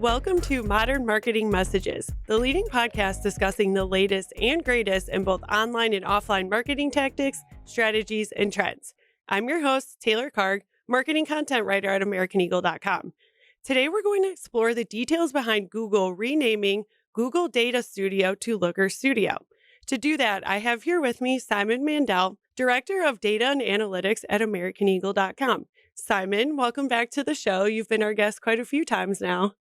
Welcome to Modern Marketing Messages, the leading podcast discussing the latest and greatest in both online and offline marketing tactics, strategies, and trends. I'm your host, Taylor Karg, marketing content writer at AmericanEagle.com. Today, we're going to explore the details behind Google renaming Google Data Studio to Looker Studio. To do that, I have here with me Simon Mandel, Director of Data and Analytics at AmericanEagle.com. Simon, welcome back to the show. You've been our guest quite a few times now.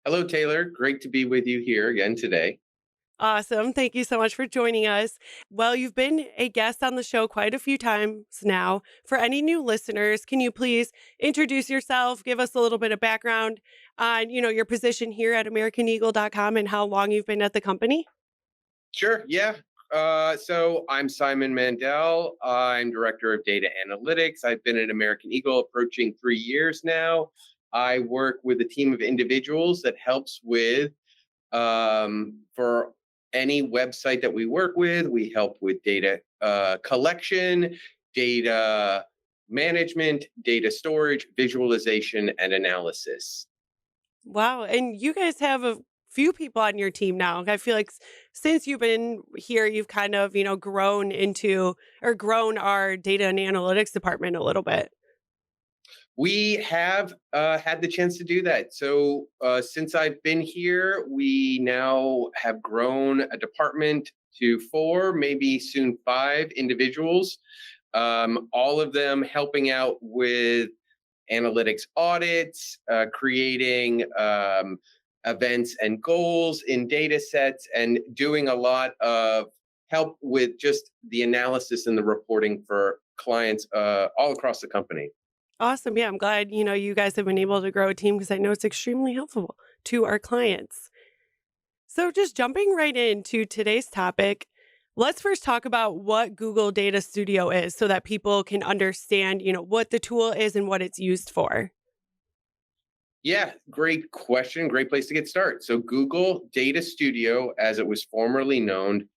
Hello, Taylor. Great to be with you here again today. Awesome. Thank you so much for joining us. Well, you've been a guest on the show quite a few times now. For any new listeners, can you please introduce yourself, give us a little bit of background on, your position here at AmericanEagle.com and how long you've been at the company? Sure. Yeah. So I'm Simon Mandel. I'm Director of Data Analytics. I've been at American Eagle approaching 3 years now. I work with a team of individuals that helps with, for any website that we work with, we help with data collection, data management, data storage, visualization, and analysis. Wow. And you guys have a few people on your team now. I feel like since you've been here, you've kind of, grown grown our data and analytics department a little bit. We have had the chance to do that. So since I've been here, we now have grown a department to 4, maybe soon 5 individuals, all of them helping out with analytics audits, creating events and goals in data sets, and doing a lot of help with just the analysis and the reporting for clients all across the company. Awesome. Yeah, I'm glad, you guys have been able to grow a team because I know it's extremely helpful to our clients. So just jumping right into today's topic, let's first talk about what Google Data Studio is so that people can understand, what the tool is and what it's used for. Yeah, great question. Great place to get started. So Google Data Studio, as it was formerly known,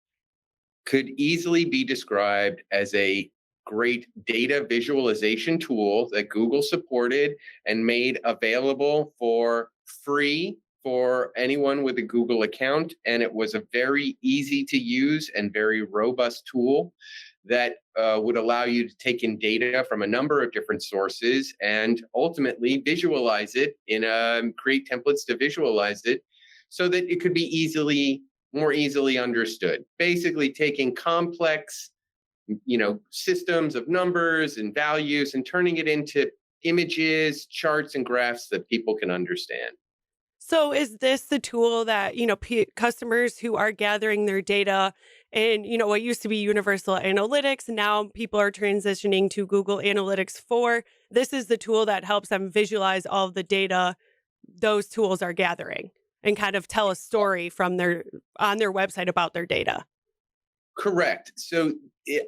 could easily be described as a great data visualization tool that Google supported and made available for free for anyone with a Google account. And it was a very easy to use and very robust tool that would allow you to take in data from a number of different sources and ultimately visualize it create templates to visualize it so that it could be more easily understood. Basically taking complex, systems of numbers and values and turning it into images, charts, and graphs that people can understand. So is this the tool that, customers who are gathering their data and, what used to be Universal Analytics, now people are transitioning to Google Analytics 4. This is the tool that helps them visualize all of the data those tools are gathering and kind of tell a story on their website about their data. Correct. So,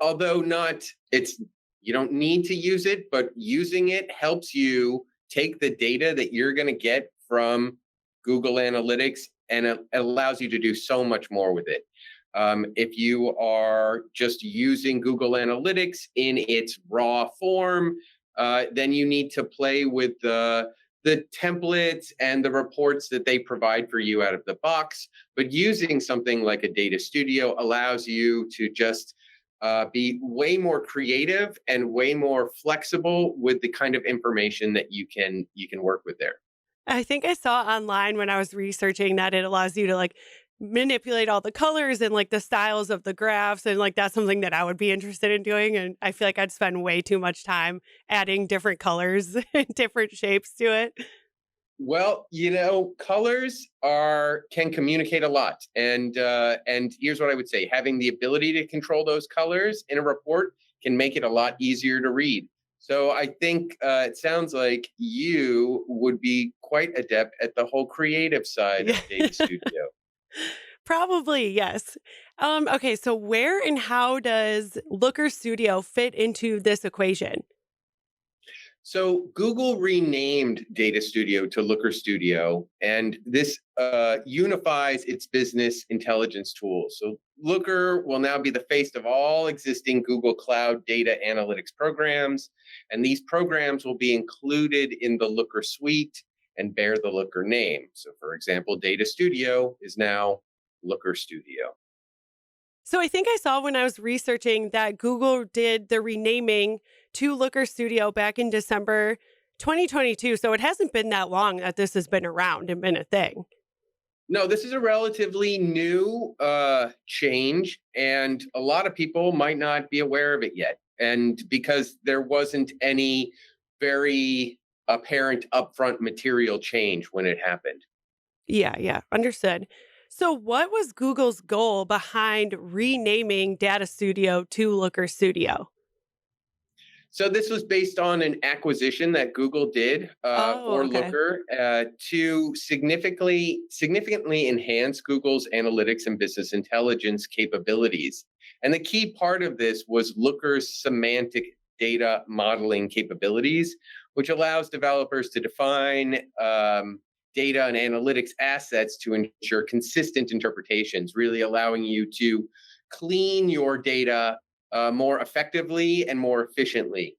although not, you don't need to use it, but using it helps you take the data that you're going to get from Google Analytics, and it allows you to do so much more with it. If you are just using Google Analytics in its raw form, then you need to play with the templates and the reports that they provide for you out of the box. But using something like a data studio allows you to just be way more creative and way more flexible with the kind of information that you can work with there. I think I saw online when I was researching that it allows you to manipulate all the colors and the styles of the graphs. And that's something that I would be interested in doing. And I feel like I'd spend way too much time adding different colors and different shapes to it. Well, colors can communicate a lot, and here's what I would say: having the ability to control those colors in a report can make it a lot easier to read. So I think it sounds like you would be quite adept at the whole creative side Yeah. of Data Studio. Probably, yes. Okay, so where and how does Looker Studio fit into this equation? So Google renamed Data Studio to Looker Studio, and this unifies its business intelligence tools. So Looker will now be the face of all existing Google Cloud data analytics programs, and these programs will be included in the Looker suite. and bear the Looker name. So, for example, Data Studio is now Looker Studio. So I think I saw when I was researching that Google did the renaming to Looker Studio back in December 2022. So it hasn't been that long that this has been around and been a thing. No, this is a relatively new change, and a lot of people might not be aware of it yet. And because there wasn't any very apparent upfront material change when it happened. Yeah, yeah, understood. So what was Google's goal behind renaming Data Studio to Looker Studio? So this was based on an acquisition that Google did Oh, for okay. Looker to significantly enhance Google's analytics and business intelligence capabilities. And the key part of this was Looker's semantic data modeling capabilities, which allows developers to define data and analytics assets to ensure consistent interpretations, really allowing you to clean your data more effectively and more efficiently.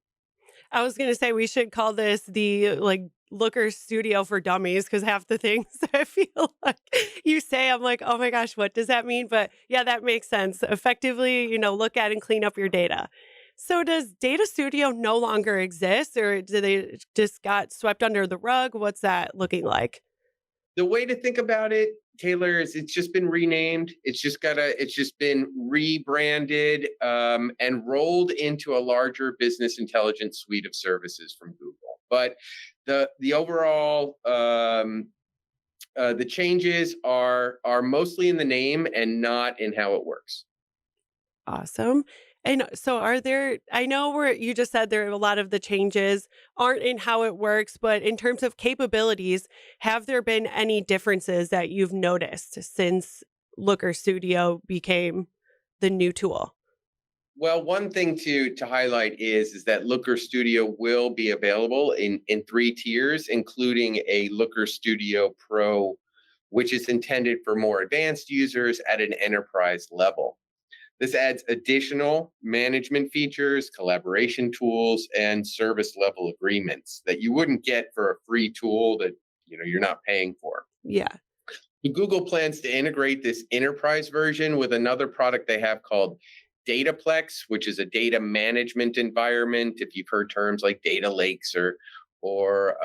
I was gonna say we should call this the like Looker Studio for Dummies because half the things I feel like you say, I'm like, oh my gosh, what does that mean? But yeah, that makes sense. Effectively, look at and clean up your data. So does Data Studio no longer exist or do they just got swept under the rug? What's that looking like? The way to think about it, Taylor, is it's just been renamed. It's just been rebranded and rolled into a larger business intelligence suite of services from Google. But the overall the changes are mostly in the name and not in how it works. Awesome. And so are there I know where you just said there are a lot of the changes aren't in how it works, but in terms of capabilities, have there been any differences that you've noticed since Looker Studio became the new tool? Well, one thing to highlight is that Looker Studio will be available in three tiers, including a Looker Studio Pro, which is intended for more advanced users at an enterprise level. This adds additional management features, collaboration tools, and service level agreements that you wouldn't get for a free tool that you're not paying for. Yeah. Google plans to integrate this enterprise version with another product they have called Dataplex, which is a data management environment. If you've heard terms like data lakes or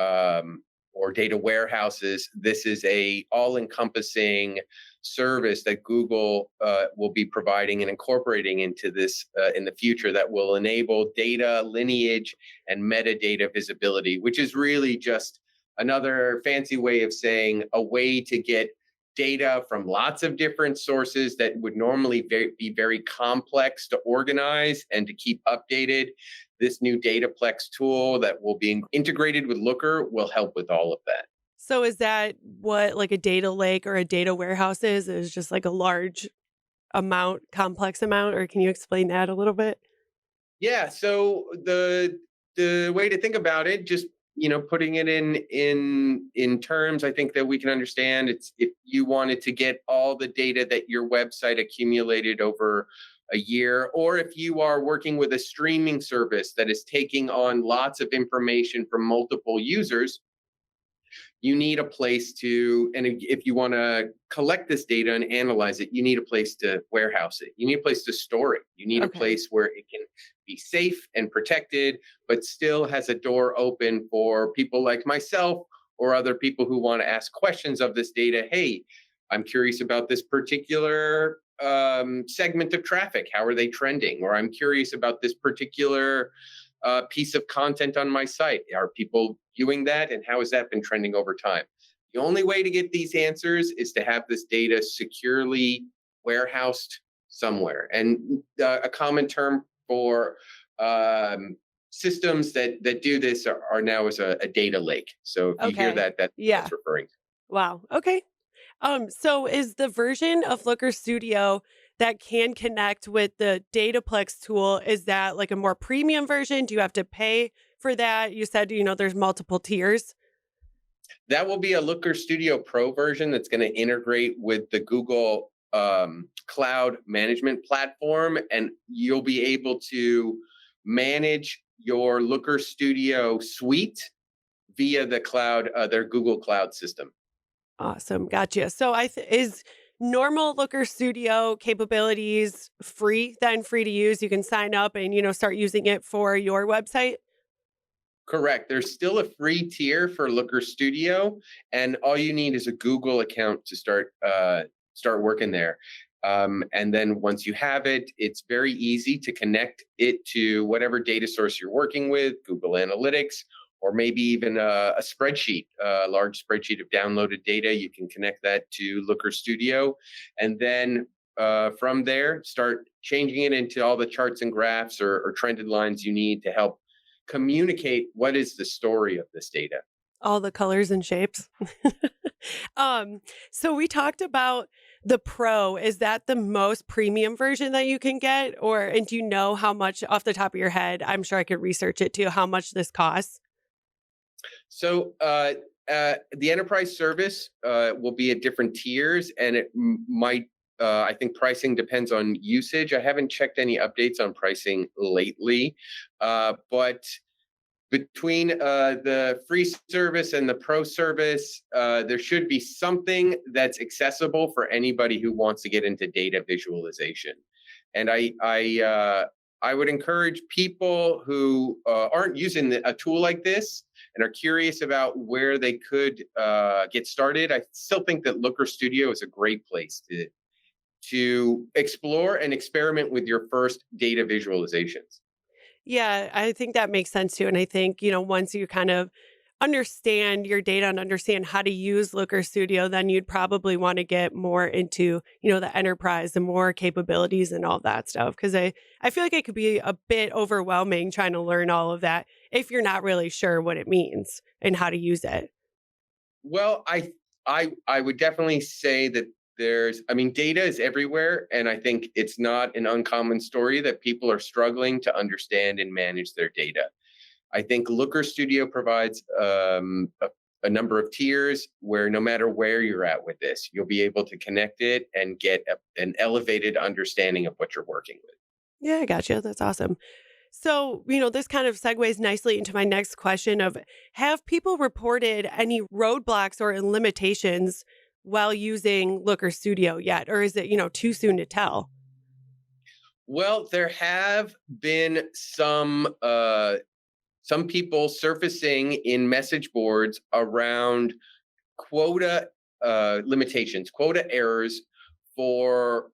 or data warehouses, this is a all-encompassing service that Google will be providing and incorporating into this in the future that will enable data lineage and metadata visibility, which is really just another fancy way of saying a way to get data from lots of different sources that would normally be very complex to organize and to keep updated. This new Dataplex tool that will be integrated with Looker will help with all of that. So is that what like a data lake or a data warehouse is just like a large amount, complex amount, or can you explain that a little bit? Yeah, so the way to think about it, just putting it in terms I think that we can understand, it's if you wanted to get all the data that your website accumulated over a year, or if you are working with a streaming service that is taking on lots of information from multiple users, you need a place to, and if you want to collect this data and analyze it, you need a place to warehouse it. You need a place to store it. You need a Okay. place where it can be safe and protected, but still has a door open for people like myself or other people who want to ask questions of this data. Hey, I'm curious about this particular segment of traffic. How are they trending? Or I'm curious about this particular piece of content on my site. Are people viewing that? And how has that been trending over time? The only way to get these answers is to have this data securely warehoused somewhere. And a common term for systems that do this are now as a data lake. So if you hear Okay. that, that's what Yeah. it's referring to. Wow. Okay. So is the version of Looker Studio that can connect with the Dataplex tool, is that like a more premium version? Do you have to pay for that? You said, there's multiple tiers. That will be a Looker Studio Pro version that's going to integrate with the Google Cloud Management Platform, and you'll be able to manage your Looker Studio suite via the cloud, their Google Cloud system. Awesome. Gotcha. So is normal Looker Studio capabilities free to use? You can sign up and, start using it for your website? Correct. There's still a free tier for Looker Studio, and all you need is a Google account to start working there. And then once you have it, it's very easy to connect it to whatever data source you're working with, Google Analytics, or maybe even a spreadsheet, a large spreadsheet of downloaded data. You can connect that to Looker Studio, and then from there, start changing it into all the charts and graphs or trended lines you need to help communicate what is the story of this data. All the colors and shapes. um, so we talked about the Pro. Is that the most premium version that you can get? And do you know how much off the top of your head? I'm sure I could research it too, how much this costs. So the enterprise service will be at different tiers, and it might. I think pricing depends on usage. I haven't checked any updates on pricing lately, but between the free service and the pro service, there should be something that's accessible for anybody who wants to get into data visualization. And I would encourage people who aren't using a tool like this and are curious about where they could get started. I still think that Looker Studio is a great place to explore and experiment with your first data visualizations. Yeah, I think that makes sense too. And I think, once you kind of understand your data and understand how to use Looker Studio, then you'd probably want to get more into, the enterprise and more capabilities and all that stuff. Cause I feel like it could be a bit overwhelming trying to learn all of that if you're not really sure what it means and how to use it. Well, I would definitely say that data is everywhere, and I think it's not an uncommon story that people are struggling to understand and manage their data. I think Looker Studio provides a number of tiers where no matter where you're at with this, you'll be able to connect it and get an elevated understanding of what you're working with. Yeah, I gotcha. That's awesome. So, this kind of segues nicely into my next question of have people reported any roadblocks or limitations while using Looker Studio yet? Or is it, too soon to tell? Well, there have been some people surfacing in message boards around quota limitations, quota errors for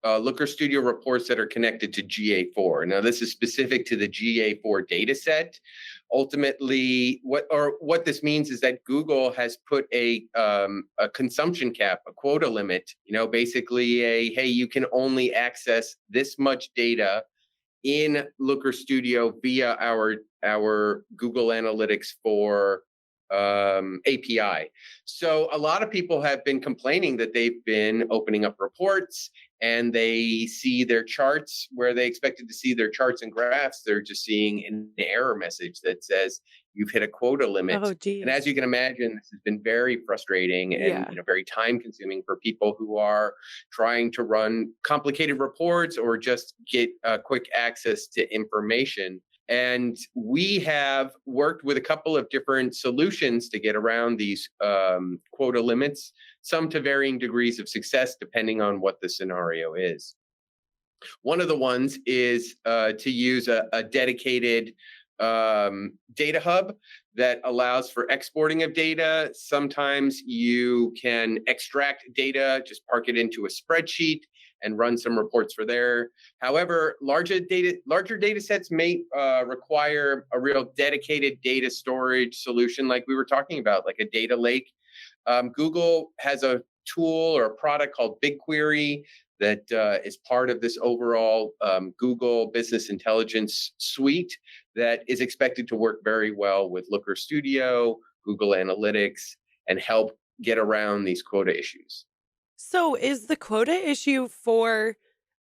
Looker Studio reports that are connected to GA4. Now, this is specific to the GA4 data set. Ultimately, what this means is that Google has put a consumption cap, a quota limit. Basically hey, you can only access this much data in Looker Studio via our Google Analytics for API. So a lot of people have been complaining that they've been opening up reports and they see their charts where they expected to see their charts and graphs. They're just seeing an error message that says you've hit a quota limit. Oh, geez. And as you can imagine, this has been very frustrating and very time consuming for people who are trying to run complicated reports or just get quick access to information. And we have worked with a couple of different solutions to get around these quota limits, some to varying degrees of success, depending on what the scenario is. One of the ones is to use a dedicated data hub that allows for exporting of data. Sometimes you can extract data, just park it into a spreadsheet and run some reports for there. However, larger data sets may require a real dedicated data storage solution like we were talking about, like a data lake. Google has a tool or a product called BigQuery that is part of this overall Google Business Intelligence suite that is expected to work very well with Looker Studio, Google Analytics, and help get around these quota issues. So is the quota issue for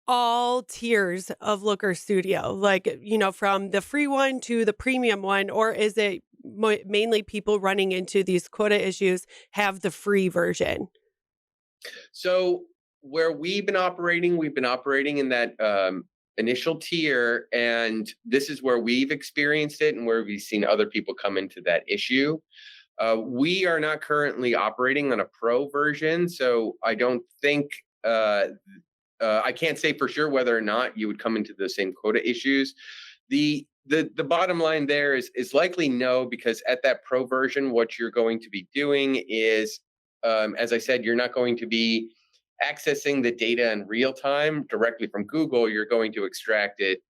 all tiers of Looker Studio, like, from the free one to the premium one, or is it mainly people running into these quota issues have the free version? So where we've been operating in that initial tier, and this is where we've experienced it and where we've seen other people come into that issue. We are not currently operating on a pro version, so I don't think I can't say for sure whether or not you would come into the same quota issues. The bottom line there is likely no, because at that pro version, what you're going to be doing is, as I said, you're not going to be accessing the data in real time directly from Google. You're going to extract it,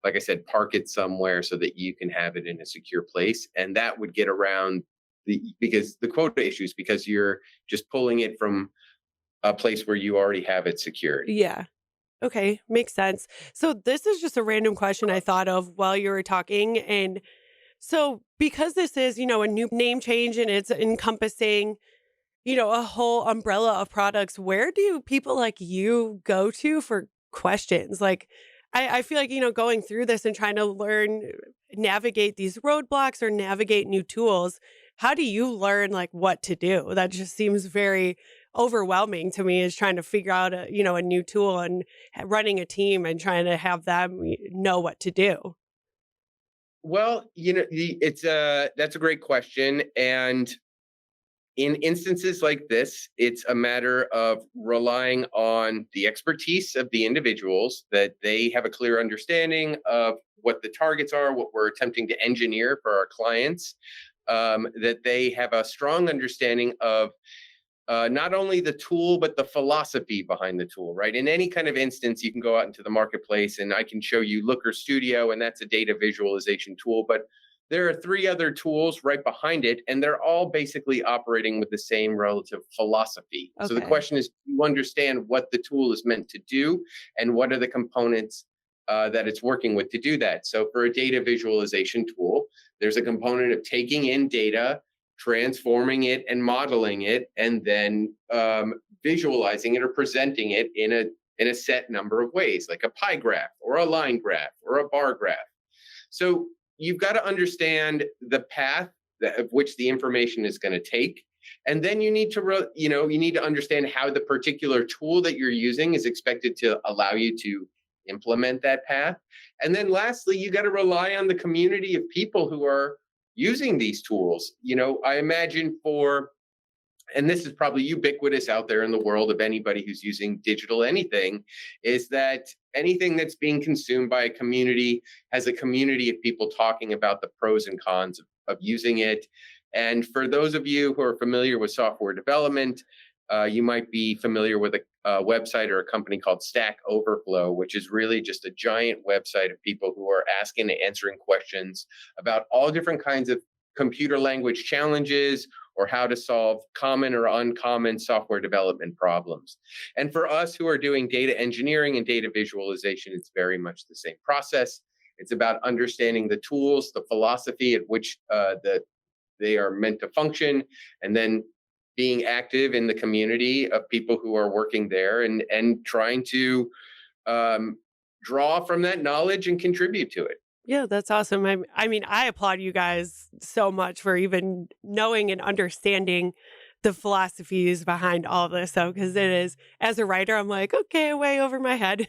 like I said, park it somewhere so that you can have it in a secure place, and that would get around because the quota issues, because you're just pulling it from a place where you already have it secured. Yeah. Okay, makes sense. So this is just a random question I thought of while you were talking. And so because this is, a new name change and it's encompassing, a whole umbrella of products, where do people like you go to for questions? Like, I feel like, going through this and trying to learn, navigate these roadblocks or navigate new tools, how do you learn like what to do? That just seems very overwhelming to me, is trying to figure out a new tool and running a team and trying to have them know what to do. Well, it's that's a great question, and in instances like this, it's a matter of relying on the expertise of the individuals, that they have a clear understanding of what the targets are, what we're attempting to engineer for our clients, that they have a strong understanding of not only the tool, but the philosophy behind the tool, right? In any kind of instance, you can go out into the marketplace and I can show you Looker Studio, and that's a data visualization tool. But there are three other tools right behind it, and they're all basically operating with the same relative philosophy. So the Okay. question is, do you understand what the tool is meant to do, and what are the components that it's working with to do that? So for a data visualization tool, there's a component of taking in data, transforming it and modeling it, and then visualizing it or presenting it in a set number of ways, like a pie graph or a line graph or a bar graph. So you've got to understand the path of which the information is going to take, and then you need to you need to understand how the particular tool that you're using is expected to allow you to implement that path. And then lastly, you got to rely on the community of people who are using these tools. I imagine and this is probably ubiquitous out there in the world of anybody who's using digital anything, is that anything that's being consumed by a community has a community of people talking about the pros and cons of using it. And for those of you who are familiar with software development, you might be familiar with a website or a company called Stack Overflow, which is really just a giant website of people who are asking and answering questions about all different kinds of computer language challenges, or how to solve common or uncommon software development problems. And for us who are doing data engineering and data visualization, it's very much the same process. It's about understanding the tools, the philosophy at which they are meant to function, and then being active in the community of people who are working there, and trying to draw from that knowledge and contribute to it. Yeah, that's awesome. I mean, I applaud you guys so much for even knowing and understanding the philosophies behind all of this. So, because it is, as a writer, I'm like, okay, way over my head.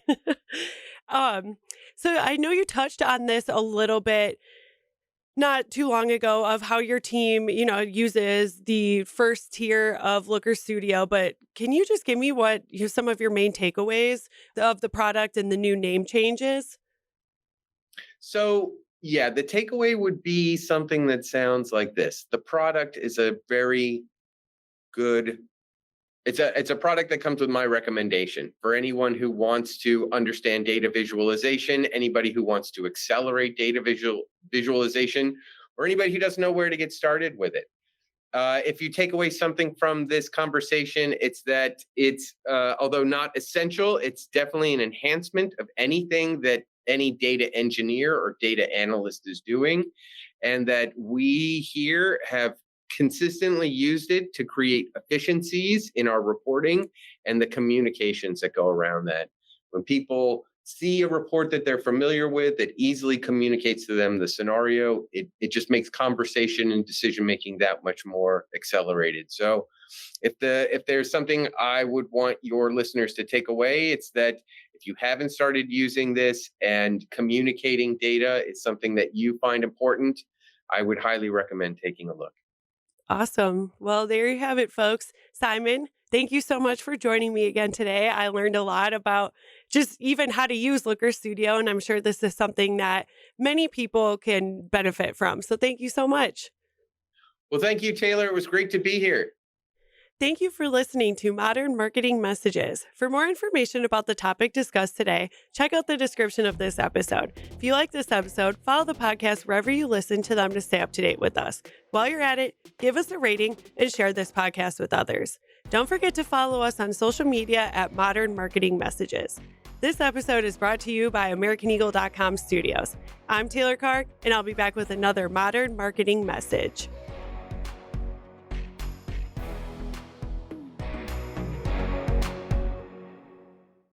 um, so I know you touched on this a little bit not too long ago, of how your team, uses the first tier of Looker Studio, but can you just give me what some of your main takeaways of the product and the new name changes? So, yeah, the takeaway would be something that sounds like this. The product is a very good it's a product that comes with my recommendation for anyone who wants to understand data visualization, anybody who wants to accelerate data visualization, or anybody who doesn't know where to get started with it. If you take away something from this conversation, it's that it's, although not essential, it's definitely an enhancement of anything that any data engineer or data analyst is doing. And that we here have consistently used it to create efficiencies in our reporting and the communications that go around that. When people see a report that they're familiar with that easily communicates to them the scenario, it just makes conversation and decision making that much more accelerated. So if there's something I would want your listeners to take away, it's that If you haven't started using this and communicating data is something that you find important, I would highly recommend taking a look. Awesome. Well, there you have it, folks. Simon, thank you so much for joining me again today. I learned a lot about just even how to use Looker Studio, and I'm sure this is something that many people can benefit from. So thank you so much. Well, thank you, Taylor. It was great to be here. Thank you for listening to Modern Marketing Messages. For more information about the topic discussed today, check out the description of this episode. If you like this episode, follow the podcast wherever you listen to them to stay up to date with us. While you're at it, give us a rating and share this podcast with others. Don't forget to follow us on social media at Modern Marketing Messages. This episode is brought to you by AmericanEagle.com Studios. I'm Taylor Karg, and I'll be back with another Modern Marketing Message.